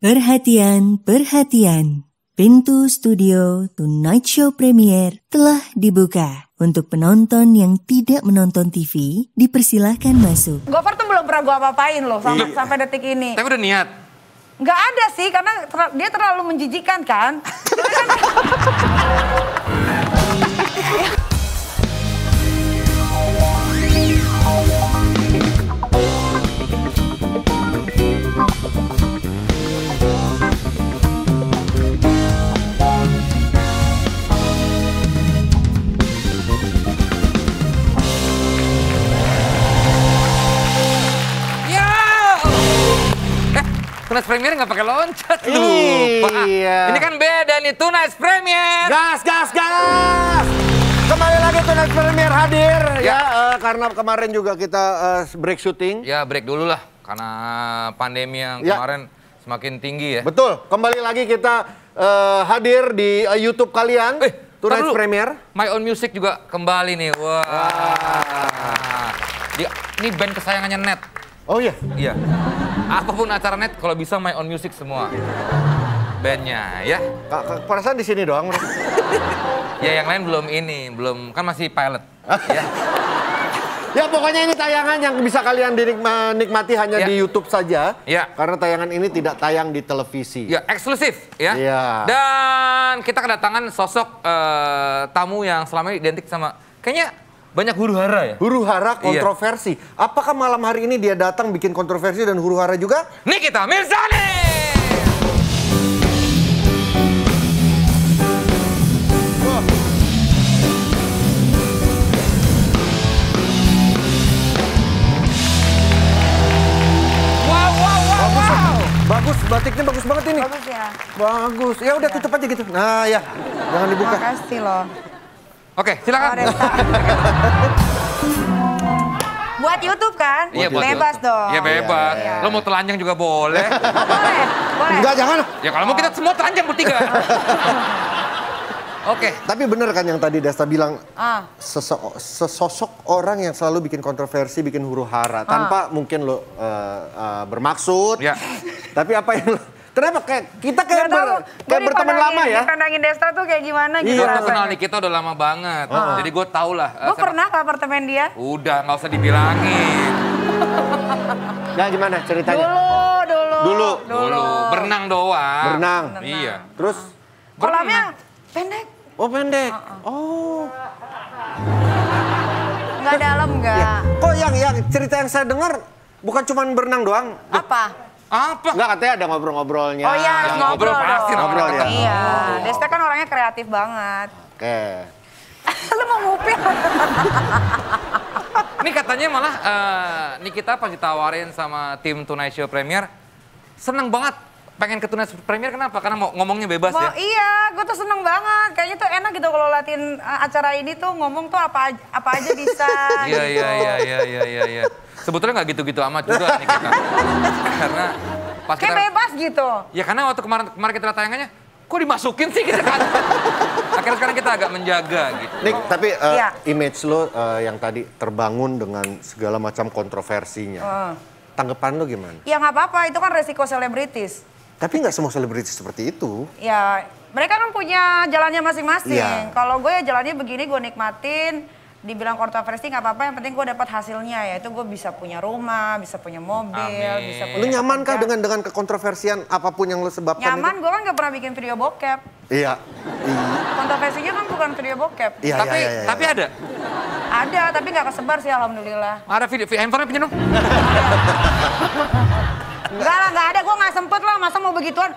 Perhatian, perhatian. Pintu studio Tonight Show Premier telah dibuka. Untuk penonton yang tidak menonton TV, dipersilahkan masuk. Gofar tuh belum pernah gue apa-apain loh sampai detik ini. Tapi udah niat? Nggak ada sih, karena dia terlalu menjijikan kan. Tonight Premier nggak pakai loncat, lupa. Iya. Ini kan beda nih, Tonight Premier. Gas, gas, gas! Kembali lagi Tonight Premier hadir ya, karena kemarin juga kita break syuting. Ya break dulu lah, karena pandemi yang kemarin semakin tinggi ya. Betul, kembali lagi kita hadir di YouTube kalian, Tonight Premier. My Own Music juga kembali nih, wah. Ini band kesayangannya Net. Oh iya? Iya. Apapun acara Net, kalau bisa My Own Music semua. Bandnya ya. Perasaan di sini doang. Ya yang lain belum kan masih pilot. Ya. Ya pokoknya ini tayangan yang bisa kalian nikmati hanya di YouTube saja. Ya. Karena tayangan ini tidak tayang di televisi. Ya eksklusif ya. Iya. Dan kita kedatangan sosok tamu yang selama ini identik sama kayaknya banyak huru-hara ya? Huru-hara kontroversi. Iya. Apakah malam hari ini dia datang bikin kontroversi dan huru-hara juga? Nikita Mirzani! Wow. Bagus, batiknya bagus banget ini. Bagus ya? Bagus. Ya udah tutup aja gitu. Nah ya, jangan dibuka. Makasih loh. Oke, silakan. Buat YouTube kan? Iya, buat bebas YouTube. dong. Iya bebas. Iya. Lo mau telanjang juga boleh. Boleh. Enggak, jangan. Ya kalau mau kita semua telanjang bertiga. Oke. Tapi bener kan yang tadi Desta bilang, sesosok orang yang selalu bikin kontroversi, bikin huru-hara. Tanpa mungkin lo bermaksud. Ya. Tapi apa yang lo... Kenapa? Kita kayak berteman lama ya? Dipandangin Desta tuh kayak gimana gitu. Gue kenal nih, kita udah lama banget. Jadi gue tau lah. Gue pernah ke apartemen dia. Udah, nggak usah dibilangin. Nah gimana ceritanya? Dulu. Berenang doang. Berenang? Iya. Terus? Kolamnya pendek. Oh pendek? Oh. Nggak dalam nggak? Ya. Kok yang cerita yang saya dengar bukan cuma berenang doang? Apa? Enggak, katanya ada ngobrol-ngobrolnya. Oh iya, harus ngobrol pasti dong. ngobrol ya. Iya, Desta kan orangnya kreatif banget. Oke. Lu mau ngupil? Ini katanya malah Nikita pas ditawarin sama tim Tonight Show Premier, seneng banget pengen ke Tonight Show Premier. Kenapa? Karena mau ngomongnya bebas ya? Iya, gue tuh seneng banget. Kayaknya tuh enak gitu kalau latihan acara ini tuh ngomong tuh apa aja bisa. Iya. Sebetulnya nggak gitu-gitu amat juga Nikita. Karena pas kayak kita bebas gitu. Ya karena waktu kemarin kita tayangannya, kok dimasukin sih kita kan? Akhirnya sekarang kita agak menjaga gitu. Nik, tapi image lo yang tadi terbangun dengan segala macam kontroversinya. Tanggapan lo gimana? Ya nggak apa-apa, itu kan resiko selebritis. Tapi nggak semua selebritis seperti itu. Ya, mereka kan punya jalannya masing-masing. Iya. Kalau gue ya jalannya begini, gue nikmatin. Dibilang kontroversi nggak apa-apa, yang penting gue dapat hasilnya, yaitu gue bisa punya rumah, bisa punya mobil, bisa punya... Lu nyaman kah dengan kekontroversian apapun yang lo sebabkan? Nyaman, gue kan nggak pernah bikin video bokep. Iya. Kontroversinya kan bukan video bokep. Iya, tapi ada? Ada, tapi nggak kesebar sih alhamdulillah. Ada video handphone pinjam dong? Nggak ada, gue nggak sempet lah, masa mau begituan.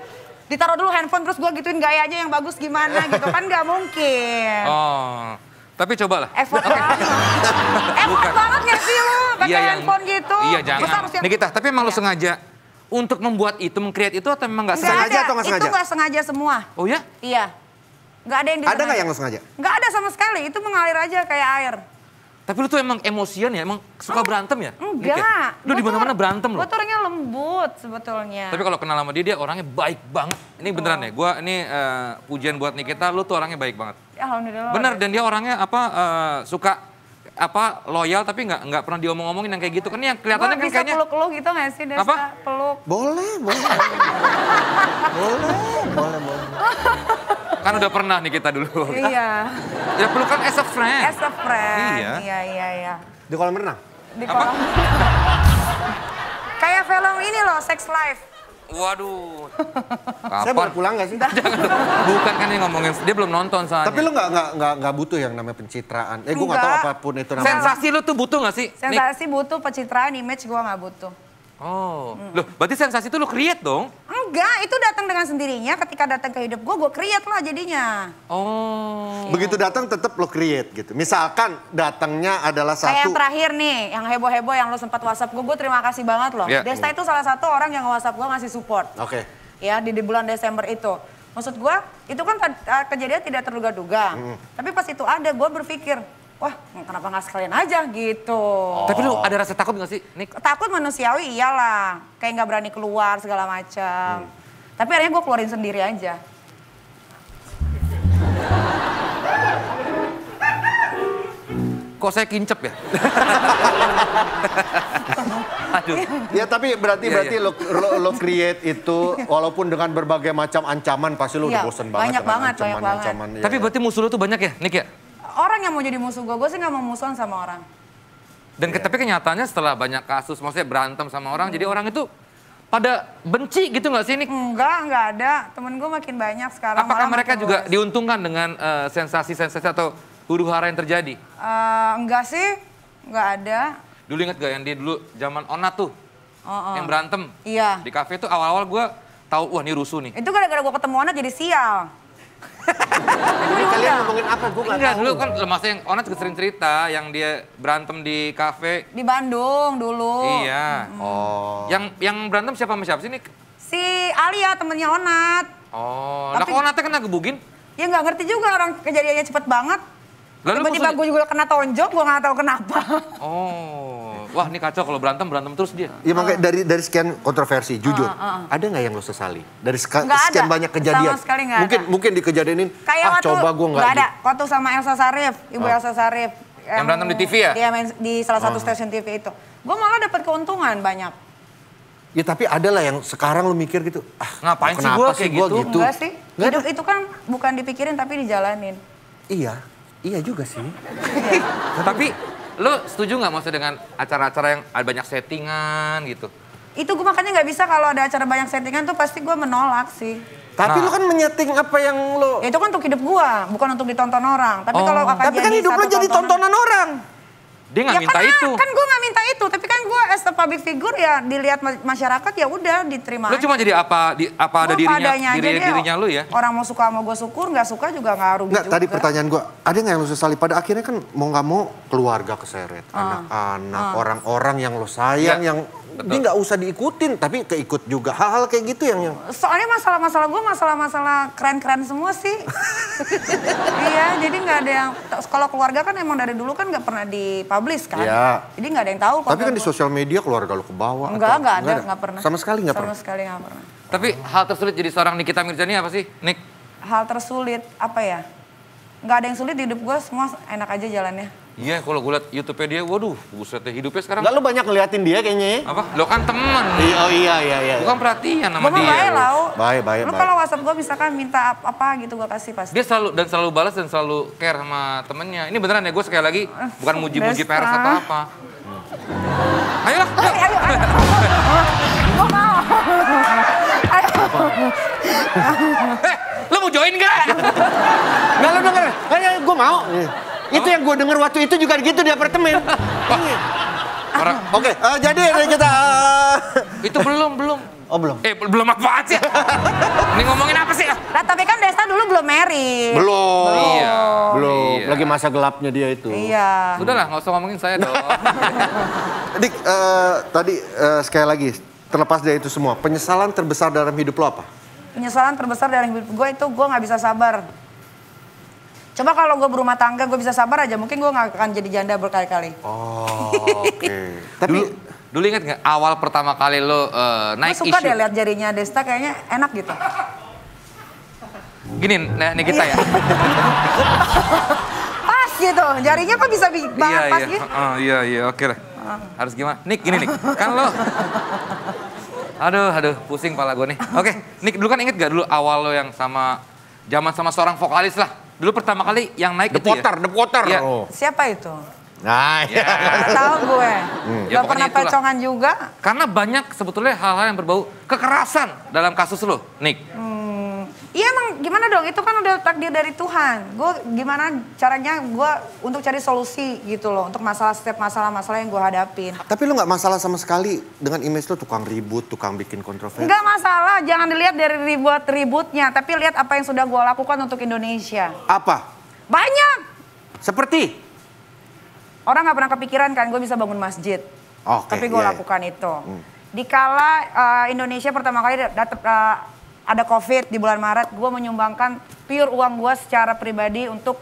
Ditaruh dulu handphone terus gue gituin gayanya yang bagus gimana gitu, kan nggak mungkin. Oh. Tapi cobalah. Effort banget. Effort banget gak sih lu pakai handphone gitu? Iya jangan. Nikita, tapi emang lu sengaja untuk membuat itu, meng-create itu atau memang nggak sengaja? Sengaja atau nggak sengaja? Itu nggak sengaja semua. Oh ya? Iya. Nggak ada yang disengaja. Ada nggak yang lu sengaja? Nggak ada sama sekali, itu mengalir aja kayak air. Tapi lu tuh emang emosian ya? Emang suka berantem ya? Enggak. Lu di mana-mana berantem loh. Gue tuh orangnya lembut sebetulnya. Tapi kalau kenal sama dia orangnya baik banget. Ini beneran ya, gue ini pujian buat Nikita, lu tuh orangnya baik banget. Alhamdulillah. Bener, dan dia orangnya suka loyal tapi nggak pernah diomong-omongin yang kayak gitu kan, yang kelihatannya kan kayaknya peluk-peluk gitu nggak sih, Desta? Apa? Peluk. Boleh. Kan udah pernah nih kita dulu. Iya. Ya pelukan as a friend. As a friend. Iya. Iya. Di kolam renang? Di kolam. Kayak film ini loh, Sex Life. Waduh. Saya boleh pulang gak sih? Bukan kan yang ngomongin, dia belum nonton soalnya. Tapi lu nggak butuh yang namanya pencitraan. Gue nggak tahu Enggak. apapun itu namanya. Sensasi lu tuh butuh gak sih? Nick? Sensasi butuh, pencitraan, image gue nggak butuh. Oh, loh berarti sensasi itu lu create dong? Enggak, itu datang dengan sendirinya. Ketika datang ke hidup gue create lah jadinya. Oh. Begitu datang tetap lo create gitu. Misalkan datangnya adalah Kayak yang satu. terakhir nih, yang heboh-heboh yang lo sempat WhatsApp gue terima kasih banget loh. Ya. Desta itu salah satu orang yang WhatsApp gue ngasih support. Oke. Ya, di bulan Desember itu. Maksud gue, itu kan kejadian tidak terduga-duga. Tapi pas itu ada, gue berpikir, wah kenapa nggak sekalian aja gitu. Tapi lu ada rasa takut gak sih, Nick? Takut manusiawi iyalah, kayak nggak berani keluar segala macam. Tapi akhirnya gue keluarin sendiri aja. Kok saya kincep ya? Aduh. Ya tapi berarti Iya. lo create itu walaupun dengan berbagai macam ancaman pasti lo udah Iya, bosen banget banyak dengan banget. ancaman. Iya, Tapi iya. berarti musuh lu tuh banyak ya, Nick ya? Orang yang mau jadi musuh gue sih nggak mau musuhan sama orang. Dan tapi kenyataannya setelah banyak kasus, maksudnya berantem sama orang, jadi orang itu pada benci gitu nggak sih, Nick? Nggak ada. Temen gue makin banyak sekarang. Apakah malah mereka makin juga luas. diuntungkan dengan sensasi-sensasi atau huru-hara yang terjadi? Enggak sih, nggak ada. Dulu inget gak yang dia dulu zaman Onat tuh, yang berantem Iya. di kafe tuh awal-awal gue tahu wah ini rusuh nih. Itu gara-gara gue ketemu Ona jadi sial. Ini kalian ngomongin apa? Gue nggak Enggak, tahu. dulu kan masa yang Onat juga sering cerita yang dia berantem di kafe. Di Bandung dulu. Iya. Oh. Yang berantem siapa sama siapa sih, Nick? Si Alia temennya Onat. Oh, lah Tapi- kok Onatnya kena gebugin? Ya nggak ngerti juga orang kejadiannya cepet banget. Lalu Tiba-tiba gue juga kena tonjok, gue nggak tahu kenapa. Oh, wah ini kacau kalau berantem terus dia. Ya makanya dari sekian kontroversi, jujur, ada nggak yang lo sesali? Dari Nggak ada. sekian banyak kejadian, Sama sekali nggak ada. mungkin dikejadianin, Kayak waktu, coba gue nggak. nggak ada. Waktu sama Elsa Sarif, Ibu Elsa Sarif. Yang berantem di TV ya? Dia main di salah satu stasiun TV itu. Gue malah dapat keuntungan banyak. Ya tapi ada lah yang sekarang lo mikir gitu, Ngapain sih kenapa gua sih kayak gua gitu? Enggak sih. Nggak Hidup itu kan bukan dipikirin tapi dijalanin. Iya juga sih. Tapi lo setuju nggak maksudnya dengan acara-acara yang ada banyak settingan gitu? Itu gue makanya nggak bisa kalau ada acara banyak settingan tuh pasti gue menolak sih. Tapi Nah. lo kan menyeting apa yang lo... Ya itu kan untuk hidup gue, bukan untuk ditonton orang. Tapi kalau akan Tapi kan jadi hidup lo satu jadi tontonan orang. Dia nggak minta karena, itu. Kan gue nggak minta itu, tapi kan gue as a public figure ya dilihat masyarakat ya udah diterima. Lo cuma jadi apa ada Gua padanya aja deh. dirinya lo ya? Orang mau suka sama gue syukur, nggak suka juga nggak rugi Nggak, juga. tadi pertanyaan gue, ada nggak yang lo sesali? Pada akhirnya kan mau nggak mau keluarga keseret, anak-anak, orang-orang yang lo sayang, Ya, yang betul. dia nggak usah diikutin, tapi keikut juga. Hal-hal kayak gitu yang... Soalnya masalah-masalah gue masalah-masalah keren-keren semua sih. Iya, jadi nggak ada yang... Kalau keluarga kan emang dari dulu kan nggak pernah dipublish kan. Iya. Jadi nggak ada yang tahu. Tapi kan di keluarga sosial media keluarga lo ke bawah. gua. Enggak atau- ada, nggak pernah. Sama sekali nggak pernah. Sama sekali nggak pernah. Tapi hal tersulit jadi seorang Nikita Mirzani apa sih, Nick? Hal tersulit, apa ya? Nggak ada yang sulit di hidup gue, semua enak aja jalannya. Iya, kalau gue liat YouTube-nya dia, waduh, buset deh hidupnya sekarang. Nggak, lo banyak ngeliatin dia kayaknya ya? Apa? Lo kan teman. Iya. Bukan perhatian sama Gue mah dia. baik lau. Baik. Lu kalau WhatsApp gue misalkan minta apa gitu gue kasih pasti. Dia selalu balas dan selalu care sama temennya. Ini beneran ya, gue sekali lagi bukan muji-muji Desta. peres atau apa. Ayolah, yuk. Ayo. Gue mau. Ayo. Lo mau join gak? Nggak, lo denger. Gue mau. Itu yang gue denger waktu itu juga gitu di apartemen. Iya. Oke, jadi kita... Itu belum. Oh belum? Belum apaan sih? Ini ngomongin apa sih? Nah tapi kan Desta dulu belum married. Belum. Iya. Belum. Iya. Lagi masa gelapnya dia itu. Iya. Sudahlah, nggak usah ngomongin saya dong. Dik, tadi sekali lagi, terlepas dari itu semua, penyesalan terbesar dalam hidup lo apa? Penyesalan terbesar dalam hidup gue itu gue nggak bisa sabar. Coba kalau gue berumah tangga gue bisa sabar aja, mungkin gue nggak akan jadi janda berkali-kali. Oh, oke. Tapi Dulu inget nggak awal pertama kali lo Gue naik suka isu? deh lihat jarinya Desta kayaknya enak gitu. Gini, nah, nih kita ya. Pas gitu, jarinya kok bisa banget pas gitu. Iya, oke lah. Harus gimana? Nick, gini Nick, kan lo... Aduh, pusing pala gue nih. Oke, Nick dulu kan inget gak dulu awal lo yang sama zaman sama seorang vokalis lah. Dulu pertama kali yang naik The itu Potter, ya. The Potter. Iya. Oh. Siapa itu? Nah, Ya. Nggak tahu gue. Ya, Gak pokoknya pernah itulah. pacongan juga. Karena banyak sebetulnya hal-hal yang berbau kekerasan dalam kasus lo, Nick. Iya emang gimana dong, itu kan udah takdir dari Tuhan. Gue gimana caranya gue untuk cari solusi gitu loh. Untuk setiap masalah-masalah yang gue hadapin. Tapi lu nggak masalah sama sekali dengan image lu tukang ribut, tukang bikin kontroversi. Enggak masalah, jangan dilihat dari ribut-ributnya. Tapi lihat apa yang sudah gue lakukan untuk Indonesia. Apa? Banyak. Seperti? Orang gak pernah kepikiran kan gue bisa bangun masjid. Oke, Tapi gue iya, lakukan itu. Dikala Indonesia pertama kali ada COVID di bulan Maret, gue menyumbangkan pure uang gue secara pribadi untuk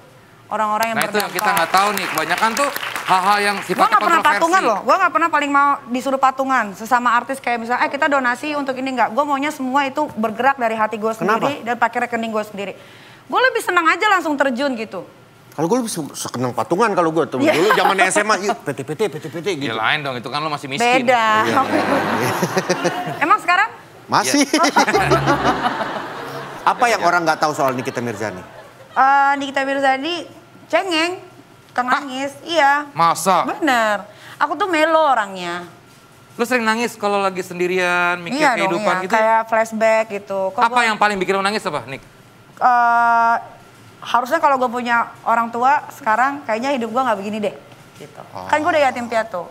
orang-orang yang Nah itu berdampak. yang kita nggak tahu nih, kebanyakan tuh hal-hal yang Gue sifatnya gak pernah kontroversi. patungan loh, gue gak pernah paling mau disuruh patungan. Sesama artis kayak misalnya, kita donasi untuk ini enggak. Gue maunya semua itu bergerak dari hati gue sendiri dan pakai rekening gue sendiri. Gue lebih senang aja langsung terjun gitu. Kalau gue lebih sekenang patungan kalau gue tuh. Iya. Dulu zaman SMA, yuk PT gitu. Ya lain dong, itu kan lo masih miskin. Beda. Emang sekarang? Masih. Apa yang orang nggak tahu soal Nikita Mirzani? Nikita Mirzani cengeng, suka nangis. Iya. Masa? Bener. Aku tuh melo orangnya. Lo sering nangis kalau lagi sendirian, mikir Iya dong, kehidupan iya. gitu? Kayak flashback gitu. Kok Apa gua- yang paling bikin lo nangis apa, Nick? harusnya kalau gue punya orang tua sekarang kayaknya hidup gue nggak begini deh gitu. Kan gue udah yatim piatu,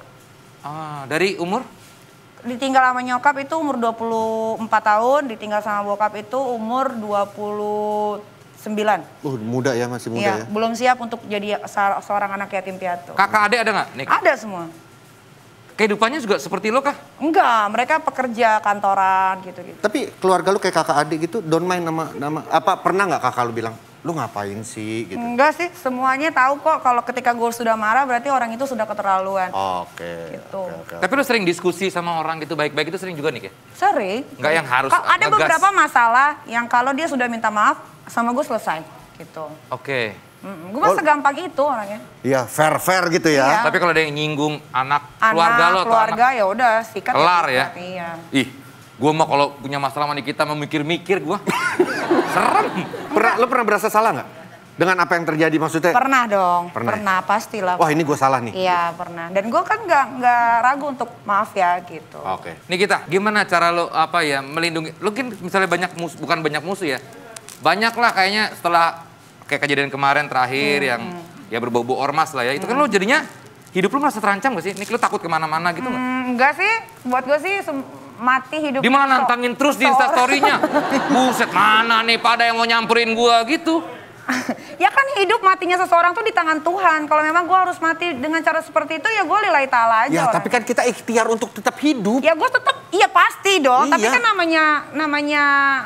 Dari umur? ditinggal sama nyokap itu umur 24 tahun, ditinggal sama bokap itu umur 29. Muda ya, masih muda Iya, ya. belum siap untuk jadi seorang anak yatim piatu. Kakak adik ada nggak, Nick? Ada semua. Kehidupannya juga seperti lo kah? Enggak, mereka pekerja kantoran gitu-gitu. Tapi keluarga lu kayak kakak adik gitu, don't mind nama apa pernah nggak kakak lu bilang, lu ngapain sih gitu? Enggak sih, semuanya tahu kok kalau ketika gue sudah marah berarti orang itu sudah keterlaluan. Oke. Gitu. oke. Tapi lo sering diskusi sama orang gitu baik-baik itu sering juga, Nick ya? Sering. Nggak yang harus Ada ngegas. beberapa masalah yang kalau dia sudah minta maaf sama gue selesai gitu. Oke. Gue mah segampang itu orangnya. Iya, fair gitu ya. Iya. Tapi kalau ada yang nyinggung anak Anak, keluarga lo atau keluarga anak ya udah sikat. kelar ya? sikat, Iya. Ih, gua mah kalau punya masalah sama Nikita memikir-mikir gua. Serem. Lu pernah berasa salah nggak dengan apa yang terjadi maksudnya? Pernah dong, Pernah ya? pastilah. Wah ini gue salah nih. Iya pernah. Dan gue kan nggak ragu untuk maaf ya gitu. Oke. Nikita, gimana cara lo apa ya melindungi? Lo kan misalnya banyak musuh, bukan banyak musuh ya. Banyak lah kayaknya setelah kayak kejadian kemarin terakhir yang ya berbau-bau ormas lah ya. Itu kan lo jadinya hidup lo merasa terancam gak sih? Nik lo takut kemana-mana gitu nggak? Enggak sih, buat gue sih mati hidup. Dia malah nantangin terus di instastory-nya. Buset, mana nih pada yang mau nyamperin gua gitu. Ya kan hidup matinya seseorang tuh di tangan Tuhan. Kalau memang gue harus mati dengan cara seperti itu ya gue lillahi ta'ala aja. Ya orang. tapi kan kita ikhtiar untuk tetap hidup. Ya gue tetap, iya pasti dong. Tapi Iya. kan namanya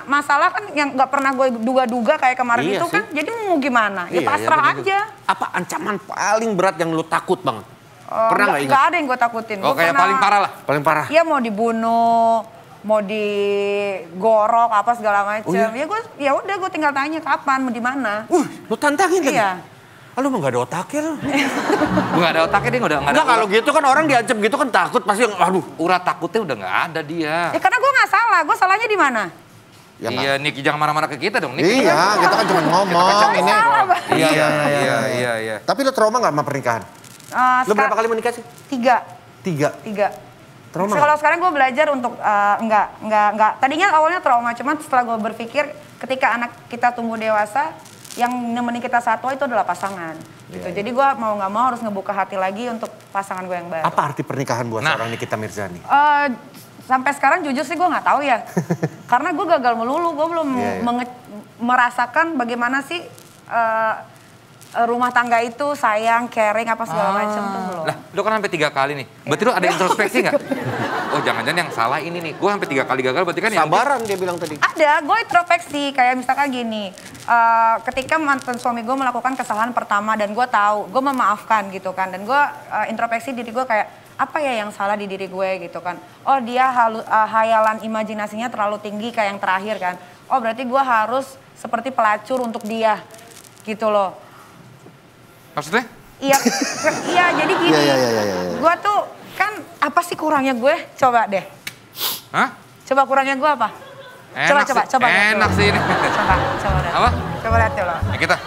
masalah kan yang nggak pernah gue duga-duga kayak kemarin Iya itu sih. kan. Jadi mau gimana? Ya Iya, pasrah bener juga. aja. Apa ancaman paling berat yang lu takut banget? Pernah nggak ingat? Nggak ada yang gue takutin. Oh Gua kayak pernah- paling parah lah. Paling parah. Iya mau dibunuh, mau digorok apa segala macam. Oh, iya? Ya gue, ya udah gue tinggal tanya kapan, mau di mana. Lu tantangin lagi? Iya. Ah, lu mah gak ada otaknya lu. Gua nggak ada otaknya dia udah nggak ada. Enggak kalau gitu kan orang diancam gitu kan takut pasti aduh. urat takutnya udah nggak ada dia. Ya karena gue nggak salah, gue salahnya di mana? Ya, Iya, Nick jangan marah-marah ke kita dong, Nick. Iya, kita kan cuma ngomong ini. Salah, Bang. Iya. Tapi lu trauma gak sama pernikahan? Lu berapa kali menikah sih? 3. 3. Trauma Kalau sekarang gue belajar untuk enggak. Tadinya awalnya trauma, cuman setelah gue berpikir ketika anak kita tumbuh dewasa, yang nemenin kita satwa itu adalah pasangan. Gitu. Jadi gue mau nggak mau harus ngebuka hati lagi untuk pasangan gue yang baru. Apa arti pernikahan buat Nah. seorang Nikita Mirzani? Sampai sekarang jujur sih gue nggak tahu ya. Karena gue gagal melulu, gue belum Iya. merasakan bagaimana sih rumah tangga itu sayang, caring apa segala macam tuh belum. Lah, lu kan sampai 3 kali nih. Berarti lu ada introspeksi nggak? Oh, jangan-jangan yang salah ini nih. Gua sampai 3 kali gagal, berarti kan yang Sabaran dia bilang tadi. Ada, gue introspeksi kayak misalkan gini, ketika mantan suami gue melakukan kesalahan pertama dan gue tahu, gue memaafkan gitu kan, dan gue introspeksi diri gue kayak apa ya yang salah di diri gue gitu kan. Oh dia hayalan imajinasinya terlalu tinggi kayak yang terakhir kan. Oh berarti gue harus seperti pelacur untuk dia gitu loh. Maksudnya? Iya, iya jadi gini, Iya. gue tuh kan apa sih kurangnya gue? Coba deh, Hah? coba kurangnya gue apa? Coba. Enak sih ini. Coba lihat. Apa? Coba lihat dulu. Ini kita.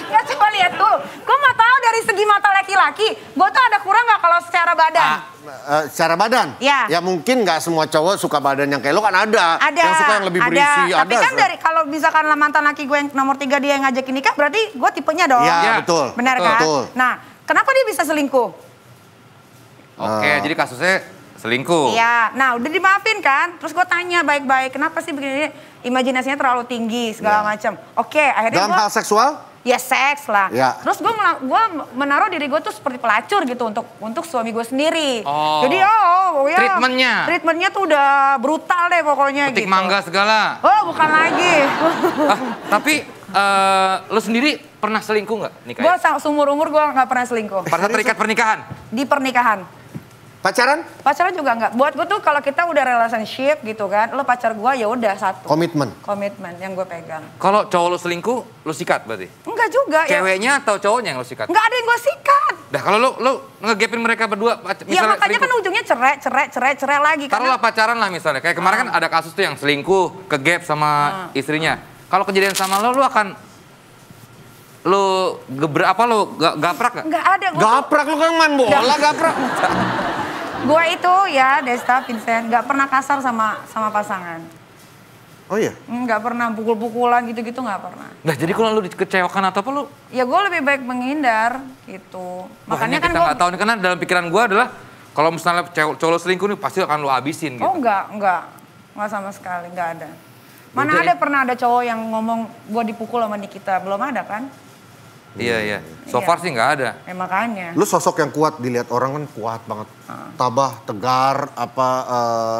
Ya coba lihat dulu. Gue mau tahu dari segi mata laki-laki, gue tuh ada kurang nggak kalau secara badan? Secara badan? Ya. Ya mungkin nggak semua cowok suka badan yang kayak lo kan ada. Ada. Yang suka yang lebih berisi. Tapi kan dari kalau misalkan mantan laki gue yang nomor 3 dia yang ngajakin nikah, berarti gue tipenya dong. Iya, betul. Benar betul. kan? Betul. Nah, kenapa dia bisa selingkuh? Oke, jadi kasusnya selingkuh. Iya, nah udah dimaafin kan? Terus gue tanya baik-baik, kenapa sih begini? Imajinasinya terlalu tinggi segala macam. Oke, akhirnya Dalam hal seksual? Ya seks lah. Ya. Terus gue menaruh diri gue tuh seperti pelacur gitu untuk suami gue sendiri. Oh. Jadi ya. Treatmentnya tuh udah brutal deh pokoknya Petik gitu. mangga segala. Oh bukan lagi. Tapi lo sendiri pernah selingkuh nggak Gue nikah? seumur umur gue nggak pernah selingkuh. Pada saat terikat pernikahan? Di pernikahan. Pacaran? Pacaran juga nggak. Buat gue tuh kalau kita udah relationship gitu kan, lo pacar gue ya udah satu. Komitmen? Komitmen yang gue pegang. Kalau cowok lo selingkuh, lo sikat berarti? Enggak juga ya. Ceweknya atau cowoknya yang lo sikat? Nggak ada yang gue sikat. Dah kalau lo ngegapin mereka berdua, Ya misalnya makanya kan ujungnya cerai lagi. taruhlah pacaran lah misalnya. Kayak kemarin kan ada kasus tuh yang selingkuh, kegap sama istrinya. Kalau kejadian sama lo akan gaprak nggak? Nggak ada. Gaprak lo kan main bola, gaprak. Gue itu ya, Desta, Vincent, nggak pernah kasar sama pasangan. Oh iya? Nggak pernah pukul-pukulan gitu-gitu nggak pernah. Nah jadi kalau lo dikecewakan atau apa lo? Ya gue lebih baik menghindar gitu. Makanya kan kita nggak tahu nih, karena dalam pikiran gue adalah kalau misalnya cowok selingkuh nih pasti akan lo habisin gitu. Oh enggak sama sekali, nggak ada. Mana Jadi- ada pernah ada cowok yang ngomong gue dipukul sama Nikita, belum ada kan? Iya. So Iya. far sih nggak ada. Makanya. Lu sosok yang kuat dilihat orang kan kuat banget. Tabah, tegar,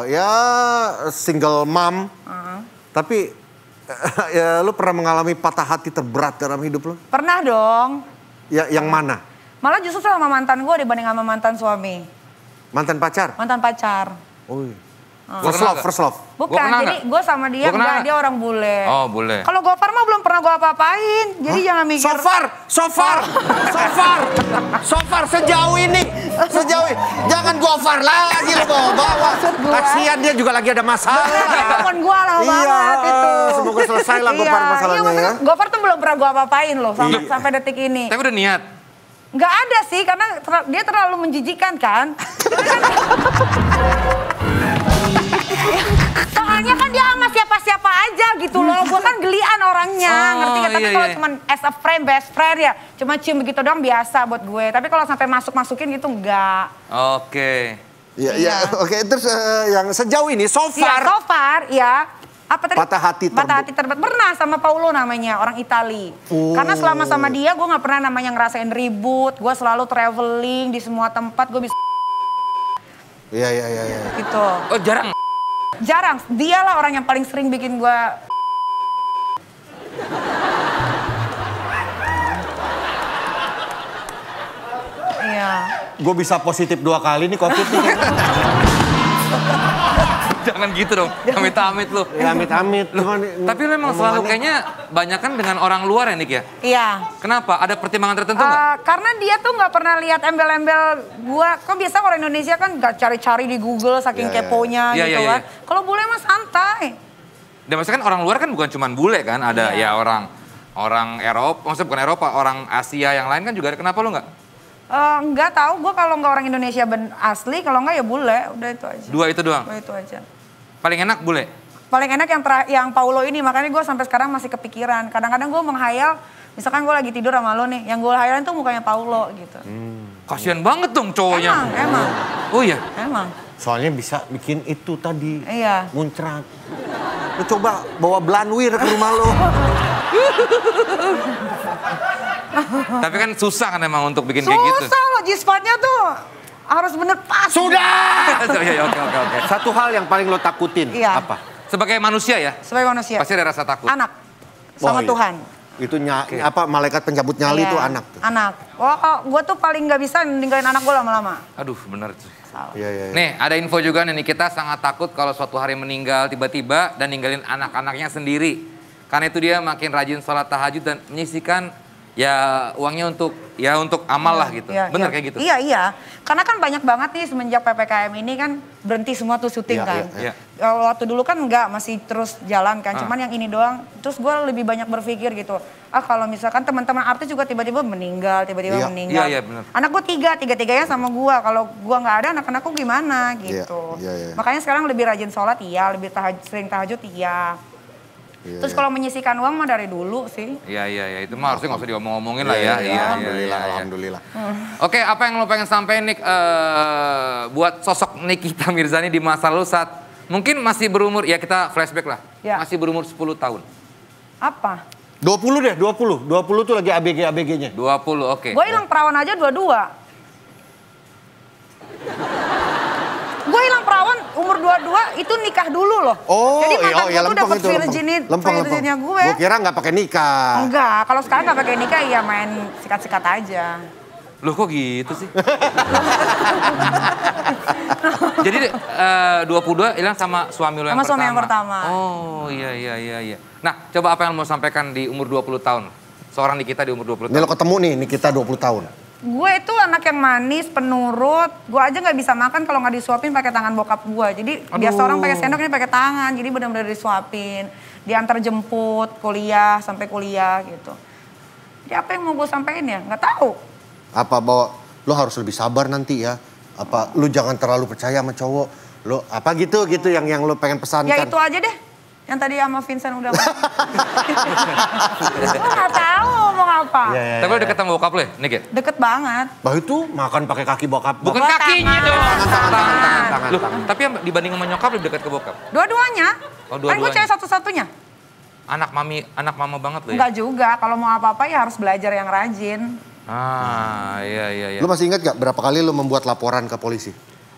ya single mom. Tapi ya lu pernah mengalami patah hati terberat dalam hidup lu? Pernah dong. Ya yang mana? Malah justru sama mantan gue dibanding sama mantan suami. Mantan pacar? Mantan pacar. Oh iya. Gua First kenal love, nggak? first love. Bukan, kenal jadi nggak? gue sama dia Gua kenal enggak, nggak? dia orang bule. Oh bule. Kalau Gofar mah belum pernah gue apa-apain. Jadi jangan mikir. So far sejauh ini. Jangan Gofar lagi lu bawa. Kasihan dia juga lagi ada masalah. Telepon gue lah Iya, banget itu. semoga selesai lah Gofar masalahnya maksudnya ya. Gofar tuh belum pernah gue apa-apain loh sampai detik ini. Tapi udah niat. Nggak ada sih, karena dia terlalu menjijikan kan. Soalnya kan dia sama siapa-siapa aja gitu loh. Gue kan gelian orangnya, Oh, ngerti gak? Tapi iya, kalau iya. cuma as a friend, best friend ya, cuma cium begitu doang biasa buat gue. Tapi kalau sampai masukin gitu enggak. Oke. Iya, oke. Terus yang sejauh ini so Ya, far so far ya. Apa tadi? Patah hati terberat. Pernah sama Paulo namanya, orang Itali. Karena selama sama dia gue gak pernah namanya ngerasain ribut. Gue selalu traveling di semua tempat, gue bisa Iya. gitu. Oh jarang. Jarang, dialah orang yang paling sering bikin gue. Iya. gue bisa positif 2 kali nih COVID nih. Jangan gitu dong. Amit-amit lu. Ya amit-amit. Tapi lu emang selalu kayaknya banyak kan dengan orang luar ya Nik ya? Iya. Kenapa? Ada pertimbangan tertentu nggak? Karena dia tuh nggak pernah lihat embel-embel gua. Kok biasa orang Indonesia kan nggak cari-cari di Google saking keponya Iya, gitu iya, kan. iya. Kalau bule mah santai. Dan maksudnya kan orang luar kan bukan cuma bule kan, ada ya orang Eropa, maksudnya bukan Eropa, orang Asia yang lain kan juga ada. Kenapa lu nggak? Nggak tahu, gue kalau nggak orang Indonesia asli, kalau nggak ya bule, udah itu aja. Dua itu doang? Dua itu aja. Paling enak bule? Paling enak yang Paulo ini, makanya gue sampai sekarang masih kepikiran. Kadang-kadang gue menghayal, misalkan gue lagi tidur sama lo nih, yang gue hayalin tuh mukanya Paulo gitu. Kasian banget dong cowoknya. Emang. Oh iya? Emang. Soalnya bisa bikin itu tadi. Iya. Muncrat. Lu coba bawa Blanwir ke rumah lo. Tapi kan susah kan emang untuk bikin kayak gitu. Susah loh, G-spotnya tuh harus bener pas. Sudah! Iya, oke. Satu hal yang paling lo takutin, Iya. apa? Sebagai manusia ya, Sebagai manusia. pasti ada rasa takut. Anak. Sama Oh, iya. Tuhan. Itu malaikat pencabut nyali Iya. itu anak tuh. Anak. Gue tuh paling nggak bisa ninggalin anak gue lama-lama. Aduh, bener tuh. Iya. Nih, ada info juga nih, kita sangat takut kalau suatu hari meninggal tiba-tiba dan ninggalin anak-anaknya sendiri. Karena itu dia makin rajin sholat tahajud dan menyisihkan ya uangnya untuk amal lah gitu. Iya, Bener iya. kayak gitu? Iya. Karena kan banyak banget nih semenjak PPKM ini kan berhenti semua tuh syuting Iya, kan. iya. Waktu dulu kan enggak, masih terus jalan kan. Cuman yang ini doang, terus gue lebih banyak berpikir gitu. Kalau misalkan teman-teman artis juga tiba-tiba meninggal, Iya. meninggal. Iya, bener. Anak gue tiga-tiganya sama gue. Kalau gue nggak ada, anak-anakku gimana gitu. Iya. Makanya sekarang lebih rajin sholat, iya. Lebih sering tahajud, iya. Iya, Terus kalau menyisihkan uang mah dari dulu sih. Iya, itu mah harusnya nggak usah diomong-omongin lah ya. Iya. Alhamdulillah. Oke, apa yang lo pengen sampein Nick buat sosok Nikita Mirzani di masa lalu saat mungkin masih berumur, ya kita flashback lah, Ya. masih berumur 10 tahun. Apa? 20 deh, 20. 20 tuh lagi ABG-ABG-nya. 20, oke. Gue hilang perawan aja 22. Gue hilang perawan umur 22 itu nikah dulu loh. Oh, jadi mantan iya, gue tuh lempeng dapet itu, lempeng. virginnya gue. Gue kira nggak pakai nikah. Enggak, kalau sekarang nggak pakai nikah ya main sikat-sikat aja. Loh kok gitu sih? Jadi 22 hilang sama suami lo yang Sama pertama? suami yang pertama. Oh iya. Nah coba apa yang lo mau sampaikan di umur 20 tahun? Seorang Nikita di umur 20 Ini lo tahun. ketemu nih, Nikita 20 tahun. Gue itu anak yang manis, penurut. Gue aja nggak bisa makan kalau nggak disuapin pakai tangan bokap gue. Jadi biasa orang pakai sendok, ini pakai tangan. Jadi benar-benar disuapin, diantar jemput, kuliah sampai kuliah gitu. Jadi apa yang mau gue sampein ya? Nggak tahu. Apa bahwa lo harus lebih sabar nanti ya? Apa lo jangan terlalu percaya sama cowok? Lo apa gitu yang lo pengen pesankan? Ya itu aja deh. Yang tadi sama Vincent udah ngomong. Gue nggak tahu ngomong apa. Iya. Tapi lo deket sama bokap lo ya, Nick ya? Deket banget. Bah itu makan pakai kaki bokap. Bukan Oh, kakinya tangan. dong. Tangan. Loh, tapi yang dibanding sama nyokap lebih dekat ke bokap. Dua-duanya. Oh, Kan gue dua-duanya. cewek satu-satunya. Anak mama banget lo ya? Enggak juga. Kalau mau apa-apa ya harus belajar yang rajin. Iya. Lo masih ingat gak berapa kali lo membuat laporan ke polisi?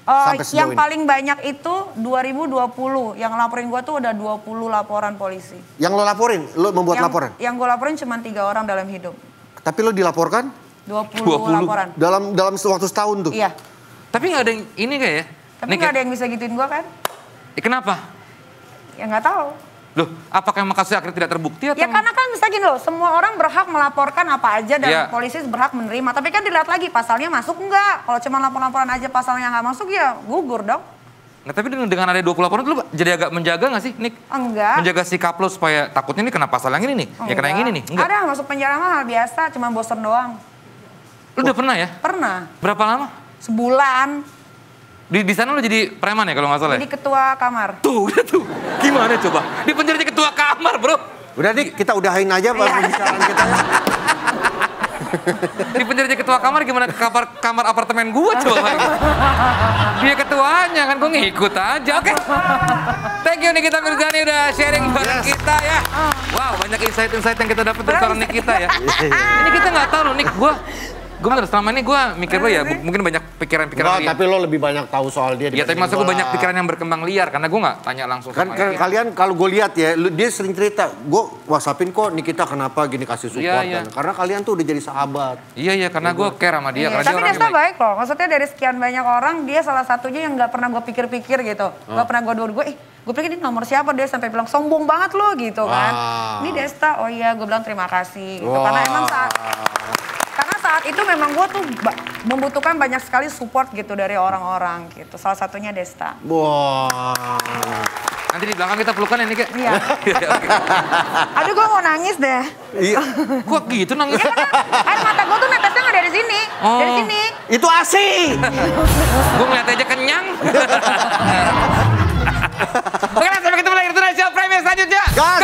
Sampai sejauh Yang ini. paling banyak itu 2020. Yang laporin gue tuh udah 20 laporan polisi. Yang lo laporin, lo membuat laporan. Yang gue laporin cuma 3 orang dalam hidup. Tapi lo dilaporkan 20 20. laporan. dalam waktu setahun tuh. Iya. Tapi nggak ada yang ini gak ya? Tapi Nick, nggak ada yang bisa gituin gue kan? kenapa? Ya nggak tahu. Loh, apakah emang kasusnya akhirnya tidak terbukti atau? Ya karena kan bisa gini loh, semua orang berhak melaporkan apa aja dan Iya. polisi berhak menerima. Tapi kan dilihat lagi pasalnya masuk enggak. Kalau cuma lapor-laporan aja pasalnya nggak masuk ya gugur dong. Nah, tapi dengan ada 20 laporan lu jadi agak menjaga nggak sih, Nick? Enggak. Menjaga sikap lo supaya takutnya ini kena pasal yang ini nih, ya kena yang ini nih. Enggak. Ada masuk penjara mah hal biasa, cuma bosen doang. Lu udah pernah ya? Pernah. Berapa lama? Sebulan. Di sana lu jadi preman ya kalau nggak salah ya? Jadi ketua kamar. Tuh. Gimana coba? Di penjara jadi ketua kamar, bro. Udah nih kita udahin aja pembicaraan kita ya. Di penjara jadi ketua kamar gimana ke kamar apartemen gua coba? Dia ketuanya kan, gua ngikut aja. Oke. Thank you Nikita Mirzani udah sharing bareng kita ya. Wow, banyak insight-insight yang kita dapat dari seorang Nikita ya. Ini kita nggak tahu loh, Nick. Gue bener, selama ini gue mikir lo ya, mungkin banyak pikiran-pikiran Enggak, liar. tapi lo lebih banyak tahu soal dia. Ya, tapi dibanding masa gue gua. banyak pikiran yang berkembang liar, karena gue nggak tanya langsung Kan sama dia. kalian kalau gue lihat ya, dia sering cerita, gue whatsappin kok Nikita kenapa gini kasih support Iya. kan. Karena kalian tuh udah jadi sahabat. Iya, karena gue care sama dia, karena dia Tapi orangnya Desta baik. baik loh. Maksudnya dari sekian banyak orang, dia salah satunya yang nggak pernah gue pikir-pikir gitu. Nggak pernah gue pikir ini nomor siapa, dia sampai bilang sombong banget lo gitu kan. Wah. Ini Desta, oh iya gue bilang terima kasih gitu. Wah. Karena emang saat itu memang gue tuh membutuhkan banyak sekali support gitu dari orang-orang gitu. Salah satunya Desta. Wah. Nanti di belakang kita pelukan ya, Nick ya? Iya. Oke. Aduh gue mau nangis deh. Iya. Kok gitu nangis? Ya karena air mata gue tuh netesnya nggak dari sini. Oh. Dari sini. Itu ASI. Gue ngeliat aja kenyang. Oke, sampai ketemu lagi di Tonight Show Premier selanjutnya. Gas.